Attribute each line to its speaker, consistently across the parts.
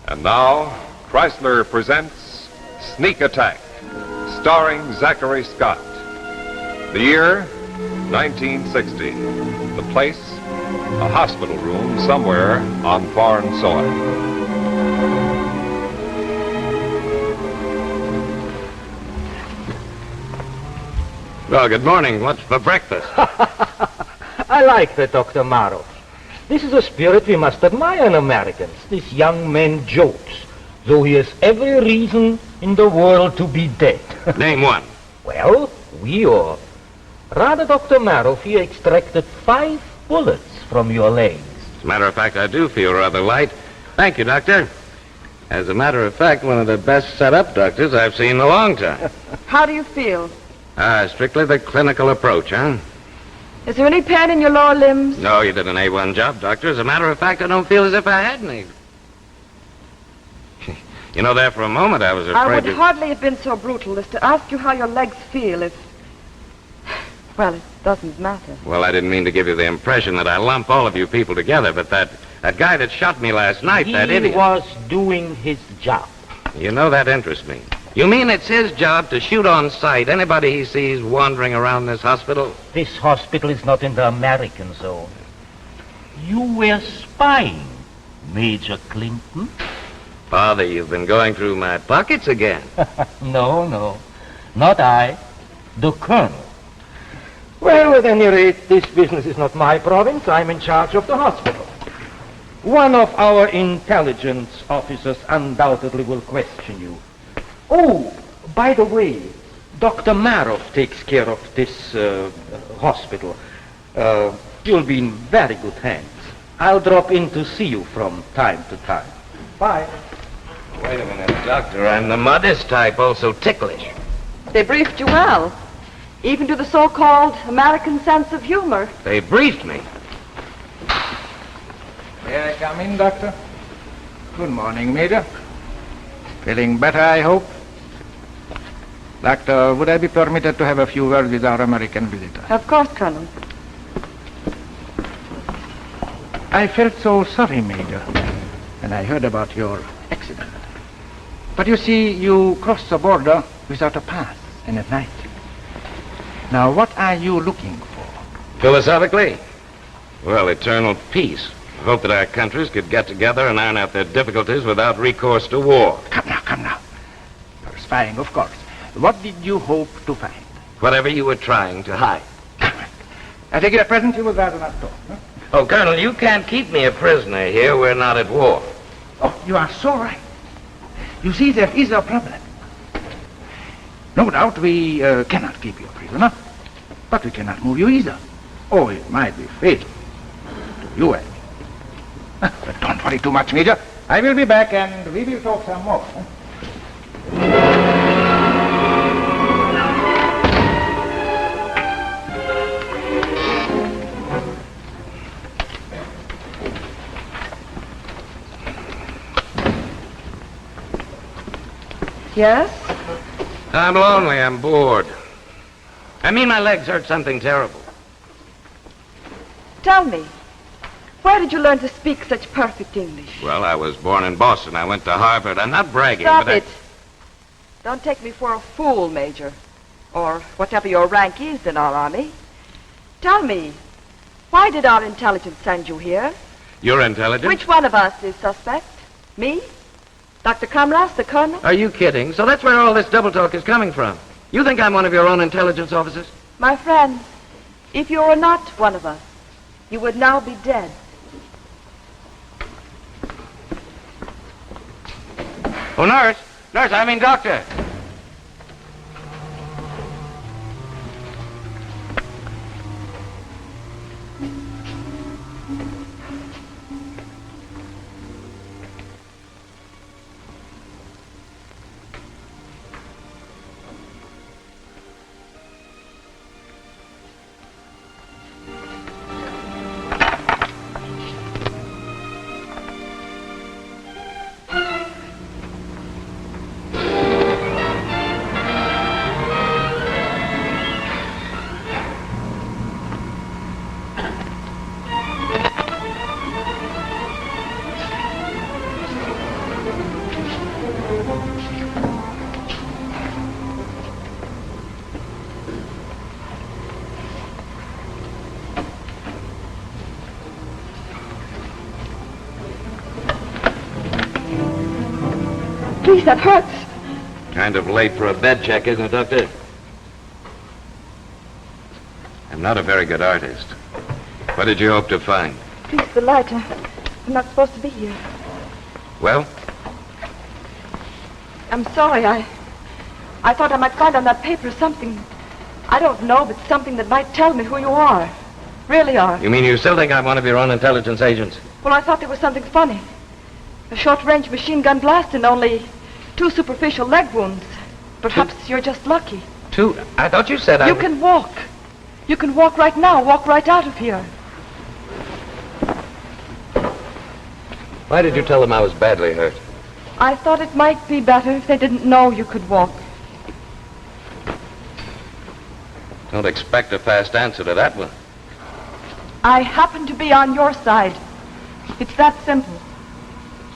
Speaker 1: And now, Chrysler presents Sneak Attack, starring Zachary Scott. The year, 1960. The place, a hospital room somewhere on foreign soil.
Speaker 2: Well, good morning. What's for breakfast?
Speaker 3: I like that, Dr. Maroff. This is a spirit we must admire in Americans. This young man jokes, though he has every reason in the world to be dead.
Speaker 2: Name one.
Speaker 3: Well, rather, Dr. Maroff, he extracted 5 bullets from your legs.
Speaker 2: As a matter of fact, I do feel rather light. Thank you, Doctor. As a matter of fact, one of the best set-up doctors I've seen in a long time.
Speaker 4: How do you feel?
Speaker 2: Strictly the clinical approach, huh?
Speaker 4: Is there any pain in your lower limbs?
Speaker 2: No, you did an A1 job, Doctor. As a matter of fact, I don't feel as if I had any. You know, there for a moment I was afraid
Speaker 4: I would hardly have been so brutal as to ask you how your legs feel if... Well, it doesn't matter.
Speaker 2: Well, I didn't mean to give you the impression that I lump all of you people together, but that guy that shot me last night, that idiot...
Speaker 3: He was doing his job.
Speaker 2: You know, that interests me. You mean it's his job to shoot on sight anybody he sees wandering around this hospital?
Speaker 3: This hospital is not in the American zone. You were spying, Major Clinton.
Speaker 2: Father, you've been going through my pockets again.
Speaker 3: No, not I. The Colonel. Well, at any rate, this business is not my province. I'm in charge of the hospital. One of our intelligence officers undoubtedly will question you. Oh, by the way, Dr. Maroff takes care of this hospital. You'll be in very good hands. I'll drop in to see you from time to time. Bye.
Speaker 2: Wait a minute, Doctor. I'm the modest type, also ticklish.
Speaker 4: They briefed you well, even to the so-called American sense of humor.
Speaker 2: They briefed me.
Speaker 5: May I come in, Doctor? Good morning, Major. Feeling better, I hope? Doctor, would I be permitted to have a few words with our American visitor?
Speaker 4: Of course, Colonel.
Speaker 5: I felt so sorry, Major, when I heard about your accident. But you see, you crossed the border without a pass and at night. Now, what are you looking for?
Speaker 2: Philosophically? Well, eternal peace. I hope that our countries could get together and iron out their difficulties without recourse to war.
Speaker 5: Come now. You're spying, of course. What did you hope to find?
Speaker 2: Whatever you were trying to hide.
Speaker 5: I take it at present you would rather not talk, huh?
Speaker 2: Oh, Colonel, you can't keep me a prisoner here. We're not at war.
Speaker 5: Oh, you are so right. You see, there is a problem. No doubt we cannot keep you a prisoner, but we cannot move you either. Oh, it might be fatal to you and me. But don't worry too much, Major. I will be back and we will talk some more. Huh?
Speaker 4: Yes?
Speaker 2: I'm lonely. I'm bored. I mean, my legs hurt something terrible.
Speaker 4: Tell me, where did you learn to speak such perfect English?
Speaker 2: Well, I was born in Boston. I went to Harvard. I'm not bragging,
Speaker 4: Stop
Speaker 2: but
Speaker 4: it. Don't take me for a fool, Major. Or whatever your rank is in our army. Tell me, why did our intelligence send you here?
Speaker 2: You're intelligent?
Speaker 4: Which one of us is suspect? Me? Dr. Kamras, the Colonel?
Speaker 2: Are you kidding? So that's where all this double talk is coming from. You think I'm one of your own intelligence officers?
Speaker 4: My friend, if you were not one of us, you would now be dead.
Speaker 2: Oh, nurse, I mean doctor.
Speaker 4: Please, that hurts.
Speaker 2: Kind of late for a bed check, isn't it, Doctor? I'm not a very good artist. What did you hope to find?
Speaker 4: Please, the light. I'm not supposed to be here.
Speaker 2: Well?
Speaker 4: I'm sorry. I thought I might find on that paper something. I don't know, but something that might tell me who you are. Really are.
Speaker 2: You mean you still think I'm one of your own intelligence agents?
Speaker 4: Well, I thought there was something funny. A short-range machine gun blast and only 2 superficial leg wounds. Perhaps you're just lucky.
Speaker 2: 2? I thought you said
Speaker 4: You can walk. You can walk right now. Walk right out of here.
Speaker 2: Why did you tell them I was badly hurt?
Speaker 4: I thought it might be better if they didn't know you could walk.
Speaker 2: Don't expect a fast answer to that one.
Speaker 4: I happen to be on your side. It's that simple.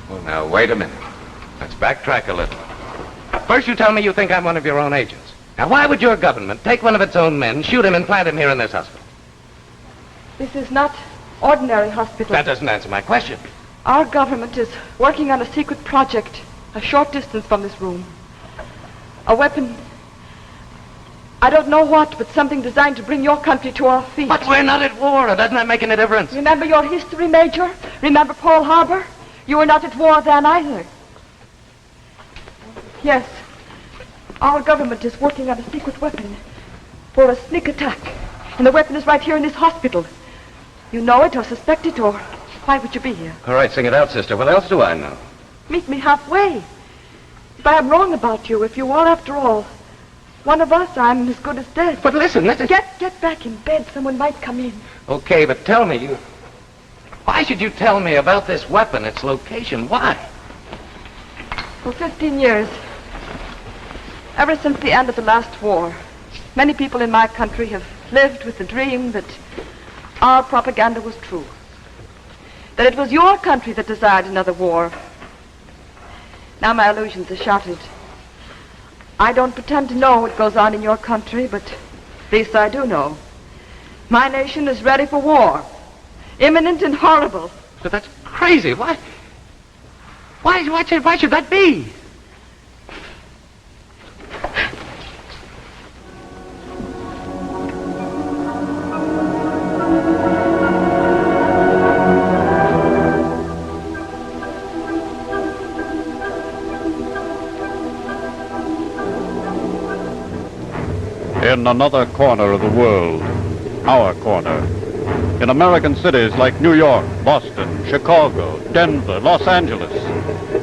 Speaker 2: Well, now, wait a minute. Let's backtrack a little. First, you tell me you think I'm one of your own agents. Now, why would your government take one of its own men, shoot him, and plant him here in this hospital?
Speaker 4: This is not ordinary hospital.
Speaker 2: That doesn't answer my question.
Speaker 4: Our government is working on a secret project a short distance from this room. A weapon, I don't know what, but something designed to bring your country to our feet.
Speaker 2: But we're not at war. Doesn't that make any difference?
Speaker 4: Remember your history, Major? Remember Pearl Harbor? You were not at war then either. Yes. Our government is working on a secret weapon for a sneak attack. And the weapon is right here in this hospital. You know it or suspect it, or why would you be here?
Speaker 2: All right, sing it out, sister. What else do I know?
Speaker 4: Meet me halfway. If I am wrong about you, if you are, after all, one of us, I'm as good as dead.
Speaker 2: But listen,
Speaker 4: Get back in bed. Someone might come in.
Speaker 2: Okay, but tell me, why should you tell me about this weapon, its location? Why?
Speaker 4: For 15 years, ever since the end of the last war, many people in my country have lived with the dream that our propaganda was true. That it was your country that desired another war. Now my illusions are shattered. I don't pretend to know what goes on in your country, but at least I do know. My nation is ready for war. Imminent and horrible.
Speaker 2: But that's crazy. Why should that be?
Speaker 6: In another corner of the world, our corner, in American cities like New York, Boston, Chicago, Denver, Los Angeles,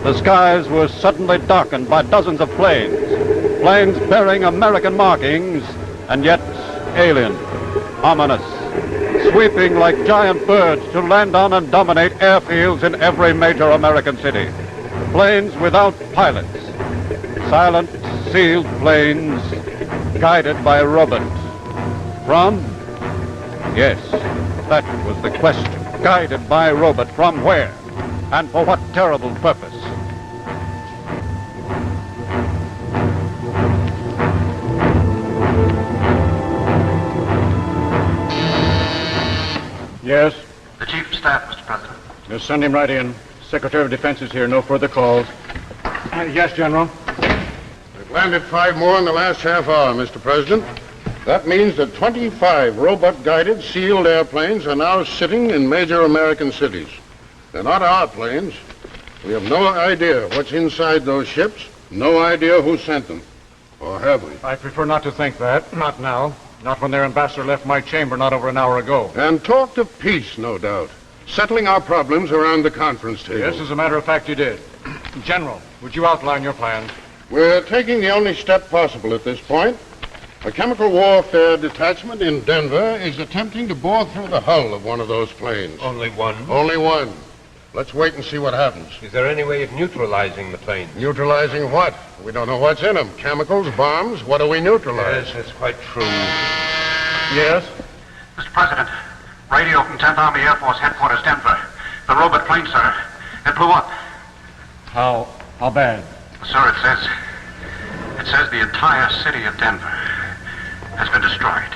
Speaker 6: the skies were suddenly darkened by dozens of planes bearing American markings, and yet alien, ominous, sweeping like giant birds to land on and dominate airfields in every major American city. Planes without pilots, silent, sealed planes guided by robots. From? Yes, that was the question. Guided by a robot from where? And for what terrible purpose? Yes?
Speaker 7: The Chief of Staff, Mr. President.
Speaker 6: Just send him right in. Secretary of Defense is here. No further calls. Yes, General.
Speaker 8: We've landed 5 more in the last half hour, Mr. President. That means that 25 robot-guided, sealed airplanes are now sitting in major American cities. They're not our planes. We have no idea what's inside those ships, no idea who sent them. Or have we?
Speaker 6: I prefer not to think that. Not now. Not when their ambassador left my chamber not over an hour ago.
Speaker 8: And talked of peace, no doubt. Settling our problems around the conference table.
Speaker 6: Yes, as a matter of fact, you did. General, would you outline your plans?
Speaker 8: We're taking the only step possible at this point. A chemical warfare detachment in Denver is attempting to bore through the hull of one of those planes.
Speaker 9: Only one?
Speaker 8: Only one. Let's wait and see what happens.
Speaker 9: Is there any way of neutralizing the plane?
Speaker 8: Neutralizing what? We don't know what's in them. Chemicals, bombs, what do we neutralize?
Speaker 9: Yes, that's quite true.
Speaker 6: Yes?
Speaker 7: Mr. President, radio from 10th Army Air Force Headquarters, Denver. The robot plane, sir. It blew up.
Speaker 6: How bad?
Speaker 7: Sir, it says the entire city of Denver has been destroyed.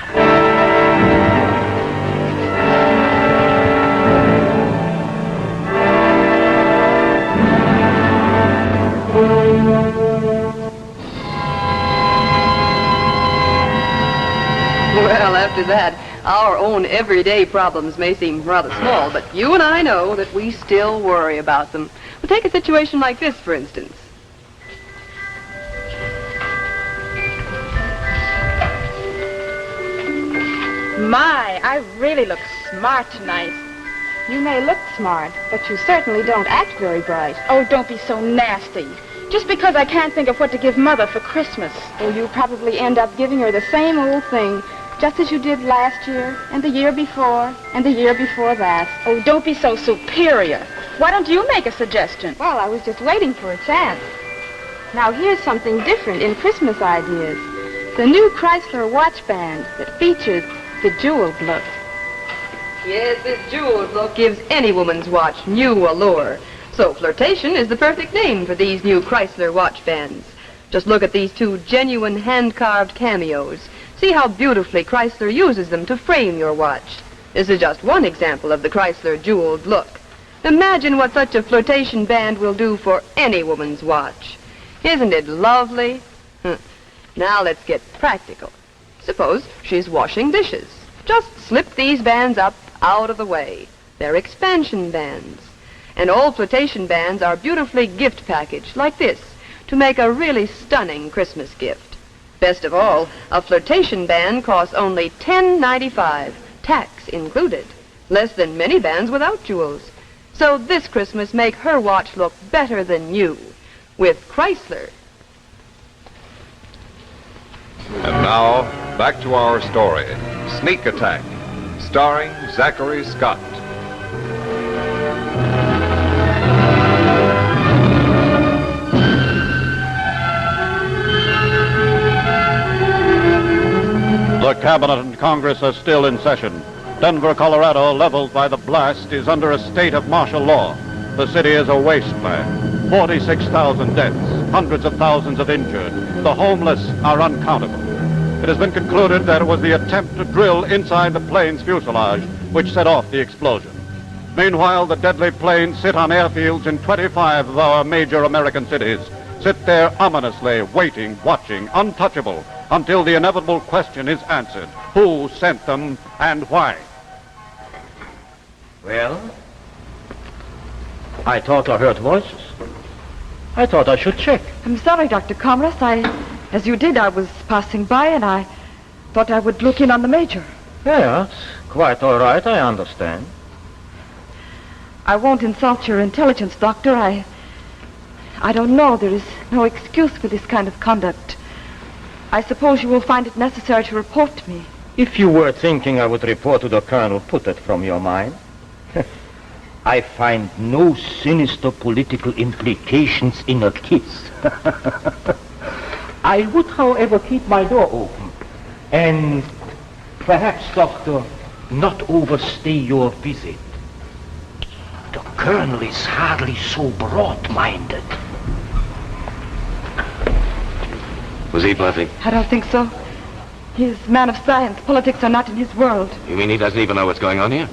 Speaker 10: Well, after that, our own everyday problems may seem rather small, but you and I know that we still worry about them. Well, take a situation like this, for instance.
Speaker 11: My, I really look smart tonight.
Speaker 12: You may look smart, but you certainly don't act very bright.
Speaker 11: Oh, don't be so nasty. Just because I can't think of what to give Mother for Christmas.
Speaker 12: Oh, you probably end up giving her the same old thing, just as you did last year, and the year before, and the year before that.
Speaker 11: Oh, don't be so superior. Why don't you make a suggestion?
Speaker 12: Well, I was just waiting for a chance. Now, here's something different in Christmas ideas. The new Chrysler watch band that features the jeweled look.
Speaker 10: Yes, this jeweled look gives any woman's watch new allure. So Flirtation is the perfect name for these new Chrysler watch bands. Just look at these two genuine hand-carved cameos. See how beautifully Chrysler uses them to frame your watch. This is just one example of the Chrysler jeweled look. Imagine what such a Flirtation band will do for any woman's watch. Isn't it lovely? Now let's get practical. Suppose she's washing dishes. Just slip these bands up out of the way. They're expansion bands. And all Flirtation bands are beautifully gift packaged like this to make a really stunning Christmas gift. Best of all, a Flirtation band costs only $10.95, tax included. Less than many bands without jewels. So this Christmas, make her watch look better than you with Chrysler.
Speaker 1: And now, back to our story, Sneak Attack, starring Zachary Scott.
Speaker 6: The Cabinet and Congress are still in session. Denver, Colorado, leveled by the blast, is under a state of martial law. The city is a wasteland. 46,000 deaths, hundreds of thousands of injured. The homeless are uncountable. It has been concluded that it was the attempt to drill inside the plane's fuselage which set off the explosion. Meanwhile, the deadly planes sit on airfields in 25 of our major American cities. Sit there ominously, waiting, watching, untouchable, until the inevitable question is answered. Who sent them and why?
Speaker 3: Well, I thought I heard voices. I thought I should check.
Speaker 4: I'm sorry, Dr. Comras. As you did, I was passing by and I thought I would look in on the Major.
Speaker 3: Yes, quite all right, I understand.
Speaker 4: I won't insult your intelligence, Doctor. I don't know. There is no excuse for this kind of conduct. I suppose you will find it necessary to report to me.
Speaker 3: If you were thinking I would report to the Colonel, put that from your mind. I find no sinister political implications in a kiss. I would, however, keep my door open. And perhaps, Doctor, not overstay your visit. The Colonel is hardly so broad-minded.
Speaker 2: Was he bluffing?
Speaker 4: I don't think so. He's a man of science. Politics are not in his world.
Speaker 2: You mean he doesn't even know what's going on here?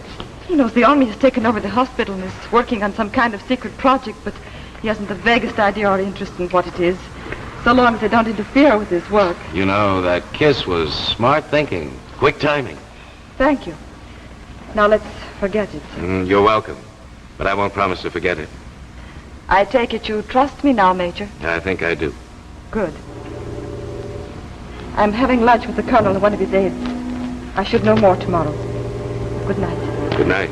Speaker 4: He knows the Army has taken over the hospital and is working on some kind of secret project, but he hasn't the vaguest idea or interest in what it is, so long as they don't interfere with his work.
Speaker 2: You know, that kiss was smart thinking, quick timing.
Speaker 4: Thank you. Now let's forget it.
Speaker 2: You're welcome, but I won't promise to forget it.
Speaker 4: I take it you trust me now, Major.
Speaker 2: I think I do.
Speaker 4: Good. I'm having lunch with the Colonel and one of his aides. I should know more tomorrow. Good night.
Speaker 2: Good night.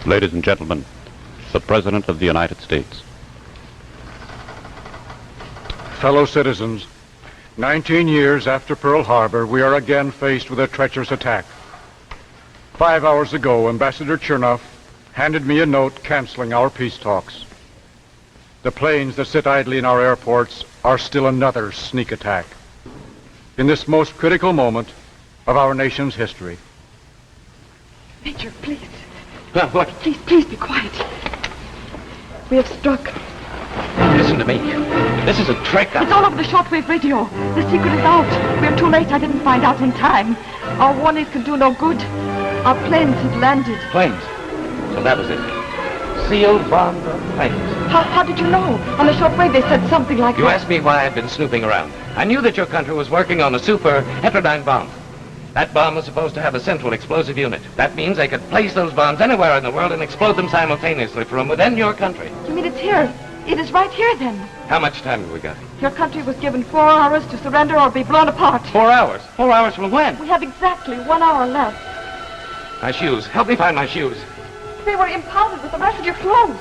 Speaker 6: Ladies and gentlemen, the President of the United States.
Speaker 13: Fellow citizens, 19 years after Pearl Harbor, we are again faced with a treacherous attack. 5 hours ago, Ambassador Chernoff handed me a note canceling our peace talks. The planes that sit idly in our airports are still another sneak attack. In this most critical moment of our nation's history.
Speaker 4: Major, please.
Speaker 2: What?
Speaker 4: Please be quiet. We have struck.
Speaker 2: Is Listen to me. This is a trick.
Speaker 4: It's all over the shortwave radio. The secret is out. We're too late. I didn't find out in time. Our warnings can do no good. Our planes had landed.
Speaker 2: Planes? So that was it. Sealed bombs on planes.
Speaker 4: How did you know? On the shortwave they said something like
Speaker 2: You
Speaker 4: that.
Speaker 2: asked me why I'd been snooping around. I knew that your country was working on a super heterodyne bomb. That bomb was supposed to have a central explosive unit. That means they could place those bombs anywhere in the world and explode them simultaneously from within your country.
Speaker 4: You mean it's here? It is right here then.
Speaker 2: How much time have we got?
Speaker 4: Your country was given 4 hours to surrender or be blown apart.
Speaker 2: 4 hours? 4 hours from when?
Speaker 4: We have exactly 1 hour left.
Speaker 2: My shoes. Help me find my shoes.
Speaker 4: They were impounded with the rest of your clothes.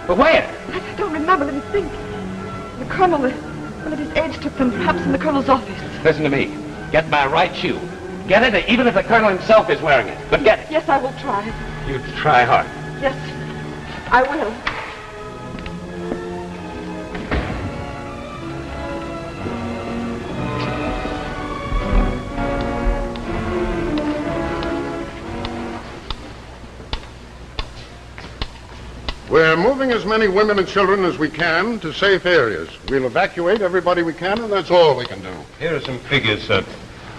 Speaker 2: But where?
Speaker 4: I don't remember. Let me think. The colonel, one of his aides took them, perhaps in the colonel's office.
Speaker 2: Listen to me. Get my right shoe. Get it, even if the colonel himself is wearing it. But get it.
Speaker 4: Yes, I will try.
Speaker 2: You try hard.
Speaker 4: Yes, I will.
Speaker 8: We're moving as many women and children as we can to safe areas. We'll evacuate everybody we can, and that's all we can do.
Speaker 9: Here are some figures, sir.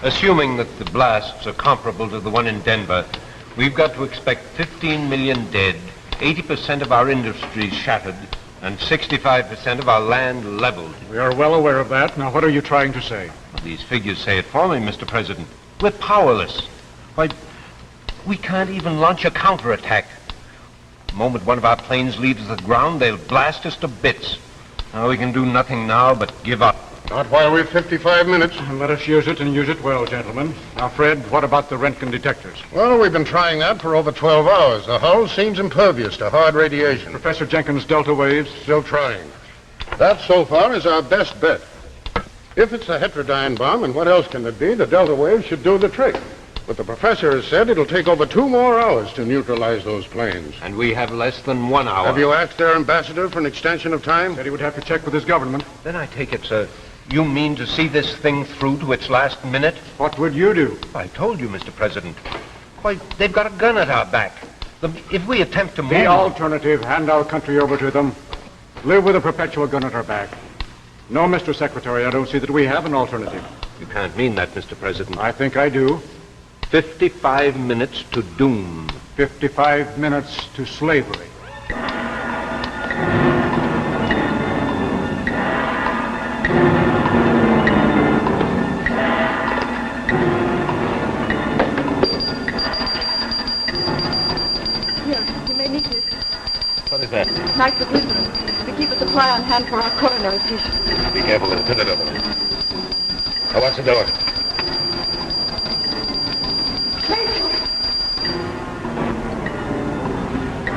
Speaker 9: Assuming that the blasts are comparable to the one in Denver, we've got to expect 15 million dead, 80% of our industries shattered, and 65% of our land leveled.
Speaker 13: We are well aware of that. Now, what are you trying to say?
Speaker 9: Well, these figures say it for me, Mr. President. We're powerless. Why, we can't even launch a counterattack. The moment one of our planes leaves the ground, they'll blast us to bits. Now, we can do nothing now but give up.
Speaker 8: Not while we've 55 minutes.
Speaker 13: Let us use it and use it well, gentlemen. Now, Fred, what about the Roentgen detectors?
Speaker 8: Well, we've been trying that for over 12 hours. The hull seems impervious to hard radiation.
Speaker 13: Professor Jenkins' delta waves?
Speaker 8: Still trying. That, so far, is our best bet. If it's a heterodyne bomb, and what else can it be, the delta waves should do the trick. But the professor has said it'll take over 2 more hours to neutralize those planes.
Speaker 9: And we have less than 1 hour.
Speaker 8: Have you asked their ambassador for an extension of time?
Speaker 13: Said he would have to check with his government.
Speaker 9: Then I take it, sir, you mean to see this thing through to its last minute?
Speaker 13: What would you do?
Speaker 9: I told you, Mr. President. Why, they've got a gun at our back. If we attempt to move...
Speaker 13: The alternative, hand our country over to them. Live with a perpetual gun at our back. No, Mr. Secretary, I don't see that we have an alternative.
Speaker 9: You can't mean that, Mr. President.
Speaker 13: I think I do.
Speaker 9: 55 minutes to doom.
Speaker 13: 55 minutes to slavery.
Speaker 4: Here, you may need this.
Speaker 2: What is that?
Speaker 4: Nitroglycerin. We keep a supply on hand for our coronary patients.
Speaker 2: Be careful, there's a pivot over there. Now, watch the door.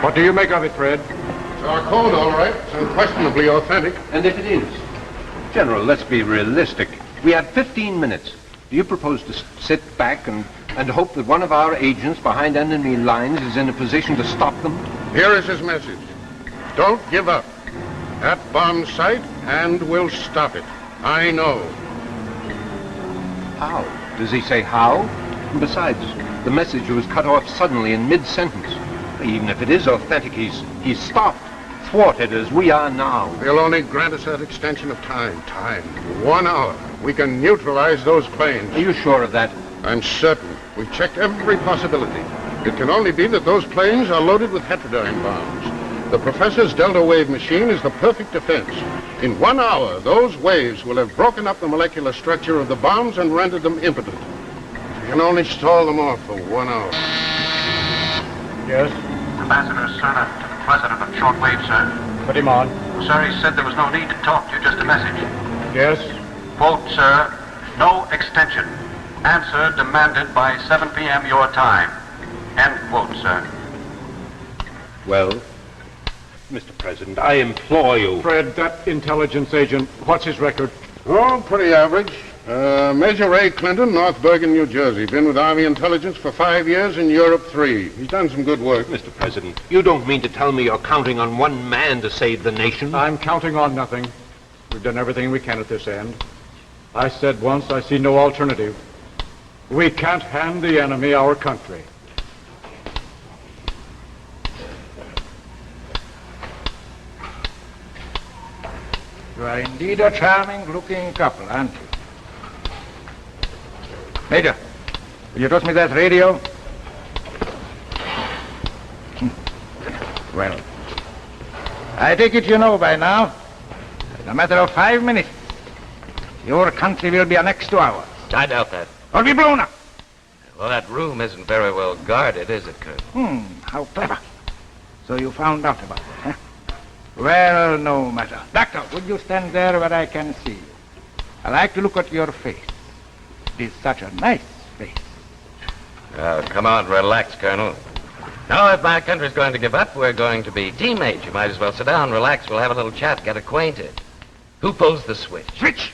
Speaker 13: What do you make of it, Fred?
Speaker 8: It's our code, all right. It's unquestionably authentic.
Speaker 9: And if it is? General, let's be realistic. We had 15 minutes. Do you propose to sit back and hope that one of our agents behind enemy lines is in a position to stop them?
Speaker 8: Here is his message. Don't give up. That bomb's sight, and we'll stop it. I know.
Speaker 9: How? Does he say how? And besides, the message was cut off suddenly in mid-sentence. Even if it is authentic, he's stopped, thwarted as we are now.
Speaker 8: They'll only grant us that extension of time. 1 hour. We can neutralize those planes.
Speaker 9: Are you sure of that?
Speaker 8: I'm certain. We've checked every possibility. It can only be that those planes are loaded with heterodyne bombs. The professor's delta wave machine is the perfect defense. In 1 hour, those waves will have broken up the molecular structure of the bombs and rendered them impotent. We can only stall them off for 1 hour.
Speaker 13: Yes?
Speaker 7: Ambassador Cerner to the president of shortwave, sir.
Speaker 13: Put him on.
Speaker 7: Sir, he said there was no need to talk to you, just a message.
Speaker 13: Yes?
Speaker 7: Quote, sir, no extension. Answer demanded by 7 p.m. your time. End quote, sir.
Speaker 9: Well, Mr. President, I implore you.
Speaker 13: Fred, that intelligence agent, what's his record?
Speaker 8: Oh, pretty average. Major Ray Clinton, North Bergen, New Jersey. Been with Army Intelligence for 5 years, in Europe 3. He's done some good work.
Speaker 9: Mr. President, you don't mean to tell me you're counting on one man to save the nation?
Speaker 13: I'm counting on nothing. We've done everything we can at this end. I said once, I see no alternative. We can't hand the enemy our country.
Speaker 5: You are indeed a charming-looking couple, aren't you? Major, will you toss me that radio? Well, I take it you know by now, in a matter of 5 minutes, your country will be annexed to ours.
Speaker 2: I doubt that.
Speaker 5: Or be blown up.
Speaker 2: Well, that room isn't very well guarded, is it, Colonel?
Speaker 5: How clever. So you found out about it, huh? Well, no matter. Doctor, would you stand there where I can see you? I like to look at your face. It is such a nice face.
Speaker 2: Come on, relax, Colonel. Now, if my country's going to give up, we're going to be teammates. You might as well sit down, relax. We'll have a little chat, get acquainted. Who pulls the switch?
Speaker 5: Switch!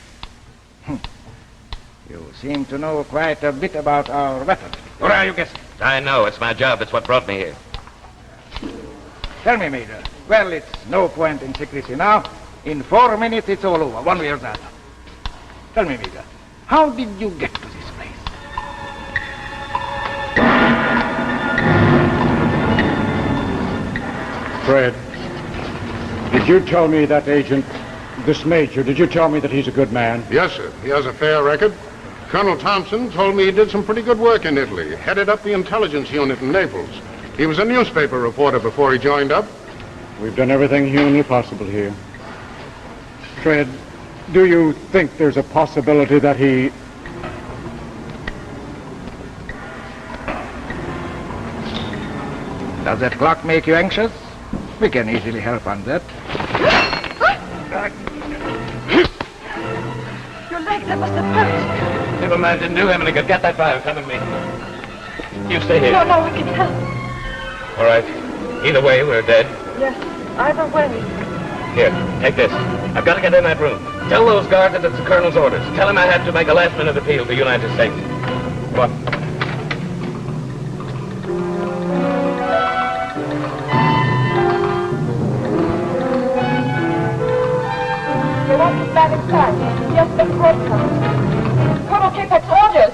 Speaker 5: You seem to know quite a bit about our weapons. Or are you guessing?
Speaker 2: I know. It's my job. It's what brought me here.
Speaker 5: Tell me, Major. Well, it's no point in secrecy now. In 4 minutes, it's all over, one way or the other. Tell me, Major, how did you get to this place?
Speaker 13: Fred, did you tell me that agent, this major, did you tell me that he's a good man?
Speaker 8: Yes, sir. He has a fair record. Colonel Thompson told me he did some pretty good work in Italy, headed up the intelligence unit in Naples. He was a newspaper reporter before he joined up.
Speaker 13: We've done everything humanly possible here. Fred, do you think there's a possibility that he...
Speaker 5: Does that clock make you anxious? We can easily help on that.
Speaker 4: Your leg, that must have hurt.
Speaker 2: If a man didn't do him any good, get that fire, come with me. You stay here.
Speaker 4: No, we can help.
Speaker 2: All right. Either way, we're dead.
Speaker 4: Yes, either way.
Speaker 2: Here, take this. I've got to get in that room. Tell those guards that it's the colonel's orders. Tell him I had to make a last-minute appeal to the United States. Go on.
Speaker 12: They won't get back inside. Yes, the court comes. Colonel Kippett's orders.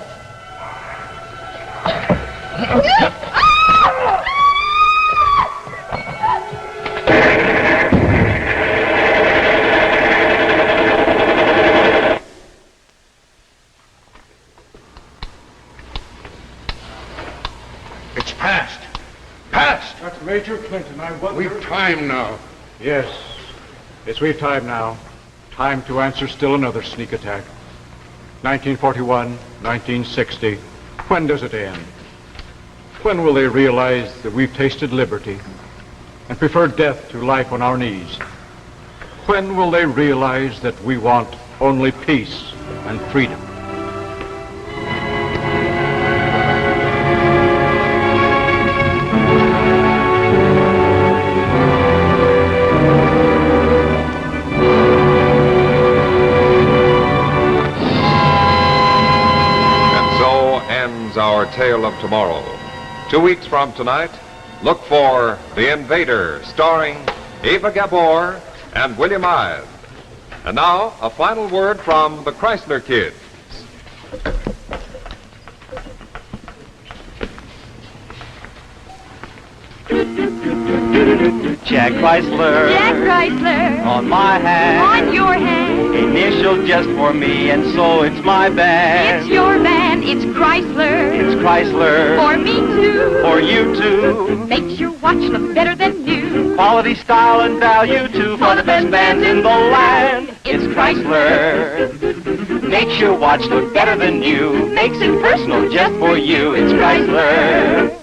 Speaker 5: It's past. Past!
Speaker 13: That's Major Clinton. I wonder...
Speaker 8: We've time now.
Speaker 13: Yes. Yes, we've time now. Time to answer still another sneak attack. 1941, 1960. When does it end? When will they realize that we've tasted liberty and prefer death to life on our knees? When will they realize that we want only peace and freedom?
Speaker 1: Our tale of tomorrow. 2 weeks from tonight, look for The Invader, starring Ava Gabor and William Ives. And now, a final word from the Chrysler Kids.
Speaker 14: Jack Chrysler.
Speaker 15: Jack Chrysler.
Speaker 14: On my hand.
Speaker 15: On your hand.
Speaker 14: Initial just for me, and so it's my band.
Speaker 15: It's your van. It's Chrysler.
Speaker 14: It's Chrysler.
Speaker 15: For me too.
Speaker 14: For you too.
Speaker 15: Makes your watch look better than new.
Speaker 14: Quality, style, and value too. For the best bands in the land. It's Chrysler. Makes your watch look better than new. Makes it personal just for you. It's Chrysler.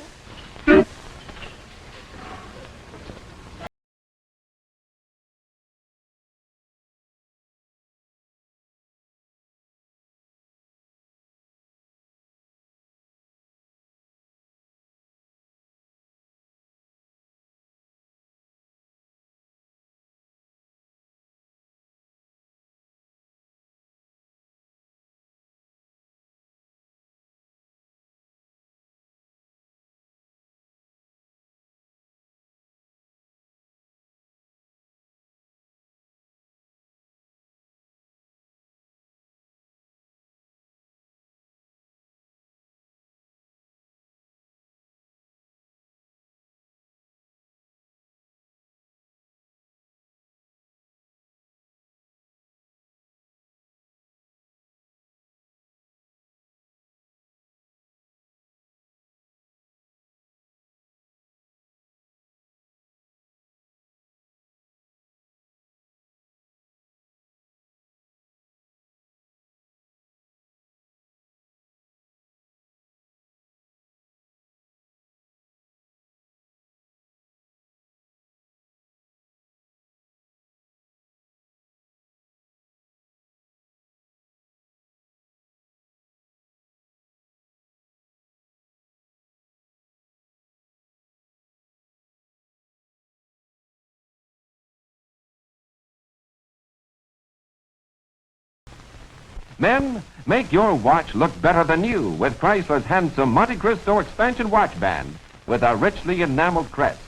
Speaker 16: Men, make your watch look better than new with Chrysler's handsome Monte Cristo expansion watch band with a richly enameled crest.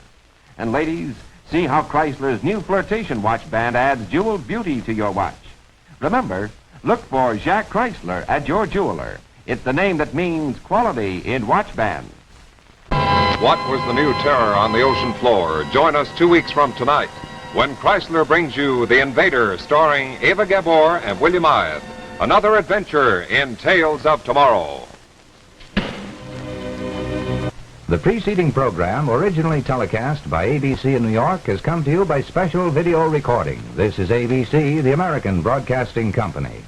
Speaker 16: And ladies, see how Chrysler's new flirtation watch band adds jeweled beauty to your watch. Remember, look for Jacques Chrysler at your jeweler. It's the name that means quality in watch bands.
Speaker 1: What was the new terror on the ocean floor? Join us 2 weeks from tonight when Chrysler brings you The Invader, starring Ava Gabor and William Ide. Another adventure in Tales of Tomorrow.
Speaker 17: The preceding program, originally telecast by ABC in New York, has come to you by special video recording. This is ABC, the American Broadcasting Company.